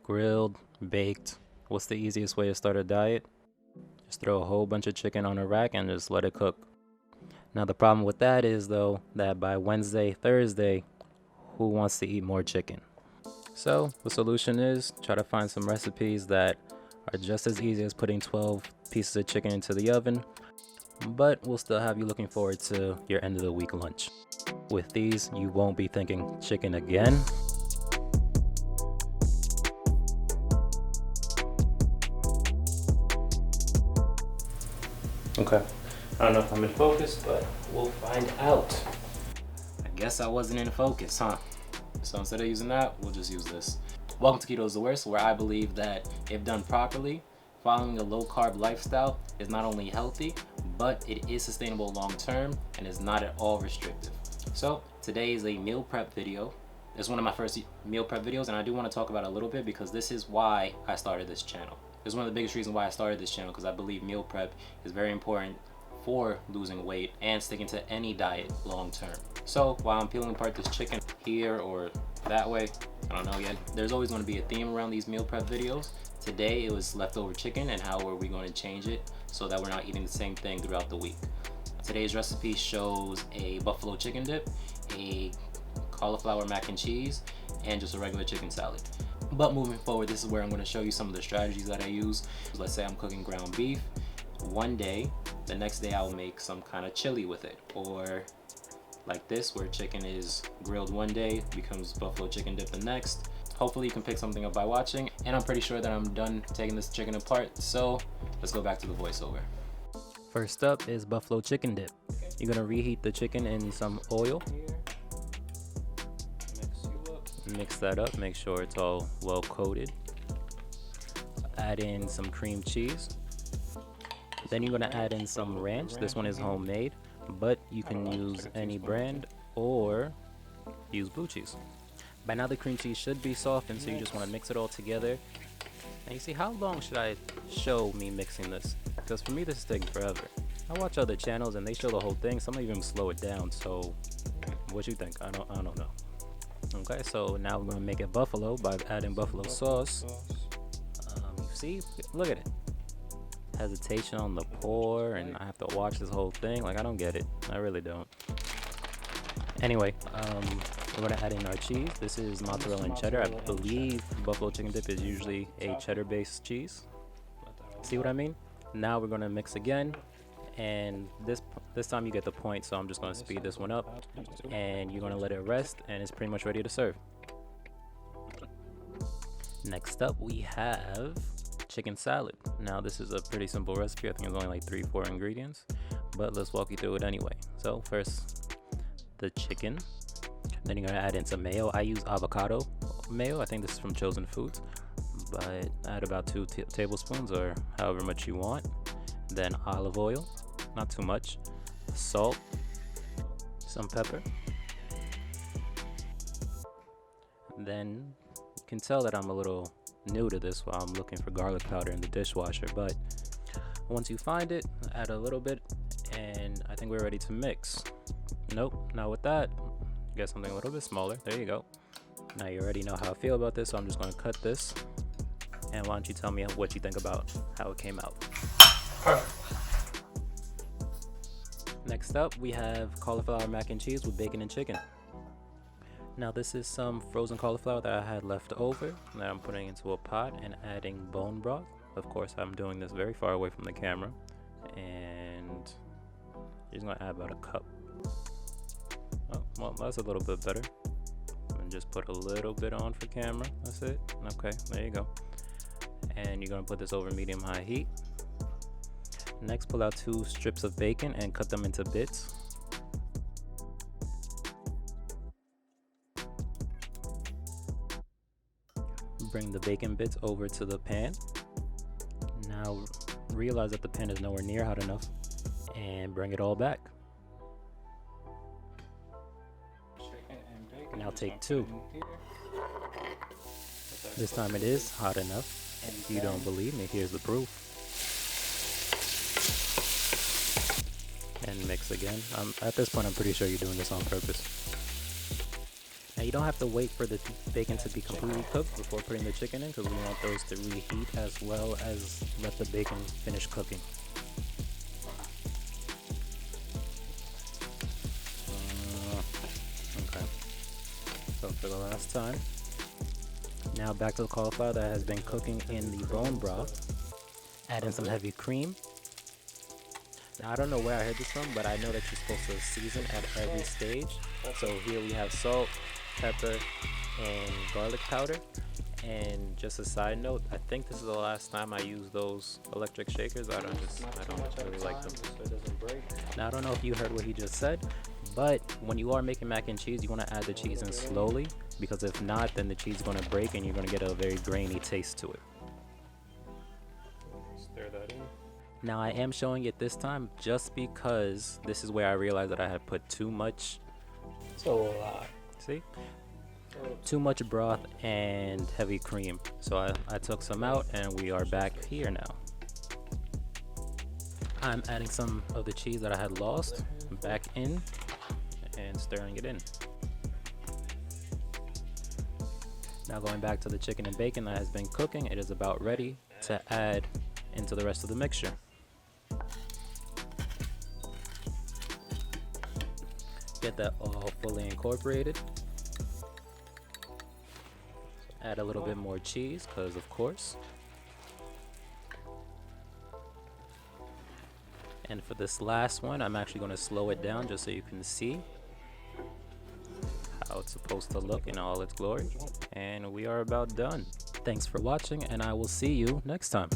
grilled, baked. What's the easiest way to start a diet? Just throw a whole bunch of chicken on a rack and just let it cook. Now the problem with that is though that by Wednesday, Thursday, who wants to eat more chicken? So the solution is try to find some recipes that are just as easy as putting 12 pieces of chicken into the oven, but will still have you looking forward to your end of the week lunch. With these, you won't be thinking chicken again. Okay, I don't know if I'm in focus, but we'll find out. I guess I wasn't in focus, huh? So instead of using that, we'll just use this. Welcome to Ketosaurus, where I believe that if done properly, following a low-carb lifestyle is not only healthy, but it is sustainable long-term and is not at all restrictive. So today is a meal prep video. It's one of my first meal prep videos, and I do want to talk about it a little bit because this is why I started this channel. This is one of the biggest reasons why I started this channel, because I believe meal prep is very important for losing weight and sticking to any diet long term. So while I'm peeling apart this chicken here or that way, I don't know yet, there's always going to be a theme around these meal prep videos. Today it was leftover chicken, and how are we going to change it so that we're not eating the same thing throughout the week. Today's recipe shows a buffalo chicken dip, a cauliflower mac and cheese, and just a regular chicken salad. But moving forward, this is where I'm going to show you some of the strategies that I use. Let's say I'm cooking ground beef one day, the next day I'll make some kind of chili with it, or like this where chicken is grilled one day becomes buffalo chicken dip the next. Hopefully you can pick something up by watching, and I'm pretty sure that I'm done taking this chicken apart, so let's go back to the voiceover. First up is buffalo chicken dip. You're gonna reheat the chicken in some oil. Mix that up, make sure it's all well coated. Add in some cream cheese. Then you're gonna add in some ranch. This one is homemade, but you can use any brand or use blue cheese. By now the cream cheese should be softened, so you just wanna mix it all together. And you see, how long should I show me mixing this? Because for me this is taking forever. I watch other channels and they show the whole thing. Some even slow it down, so what you think? I don't know. Okay, so now we're gonna make it buffalo by adding buffalo sauce. You see, look at it. Hesitation on the pour, and I have to watch this whole thing. Like, I don't get it. I really don't. Anyway, we're gonna add in our cheese. This is mozzarella and cheddar. I believe buffalo chicken dip is usually a cheddar-based cheese. See what I mean? Now we're gonna mix again, and this time you get the point, so I'm just gonna speed this one up, and you're gonna let it rest, and it's pretty much ready to serve. Next up we have chicken salad. Now this is a pretty simple recipe. I think it's only like 3-4 ingredients, but let's walk you through it anyway. So first the chicken, then you're gonna add in some mayo. I use avocado mayo. I think this is from Chosen Foods, but add about 2 tablespoons or however much you want. Then olive oil, not too much, salt, some pepper. Then you can tell that I'm a little new to this while I'm looking for garlic powder in the dishwasher, but once you find it, add a little bit, and I think we're ready to mix. Nope, not with that. Get something a little bit smaller. There you go. Now you already know how I feel about this, so I'm just going to cut this, and why don't you tell me what you think about how it came out. Perfect. Next up we have cauliflower mac and cheese with bacon and chicken. Now this is some frozen cauliflower that I had left over that I'm putting into a pot and adding bone broth. Of course I'm doing this very far away from the camera, and you're just gonna add about a cup. Oh, well, that's a little bit better. And just put a little bit on for camera. That's it. Okay, there you go. And you're gonna put this over medium-high heat. Next, pull out 2 strips of bacon and cut them into bits. Bring the bacon bits over to the pan. Now realize that the pan is nowhere near hot enough, and bring it all back. Now take 2. This time it is hot enough. If you don't believe me, here's the proof. And mix again. At this point I'm pretty sure you're doing this on purpose. Now you don't have to wait for the bacon to be completely cooked before putting the chicken in, because we want those to reheat as well as let the bacon finish cooking. Okay, so for the last time. Now back to the cauliflower that has been cooking in the bone broth. Add in some heavy cream. Now I don't know where I heard this from, but I know that you're supposed to season at every stage. So here we have salt, pepper, and garlic powder. And just a side note, I think this is the last time I use those electric shakers. I don't really like them. So it doesn't break. Now I don't know if you heard what he just said, but when you are making mac and cheese, you want to add the cheese in slowly, because if not, then the cheese is going to break and you're going to get a very grainy taste to it. Stir that in. Now I am showing it this time just because this is where I realized that I had put too much. So a lot. See? Too much broth and heavy cream. So I took some out and we are back here now. I'm adding some of the cheese that I had lost back in and stirring it in. Now going back to the chicken and bacon that has been cooking, it is about ready to add into the rest of the mixture. Get that all fully incorporated. Add a little bit more cheese, because of course. And for this last one, I'm actually going to slow it down just so you can see how it's supposed to look in all its glory. And we are about done. Thanks for watching, and I will see you next time.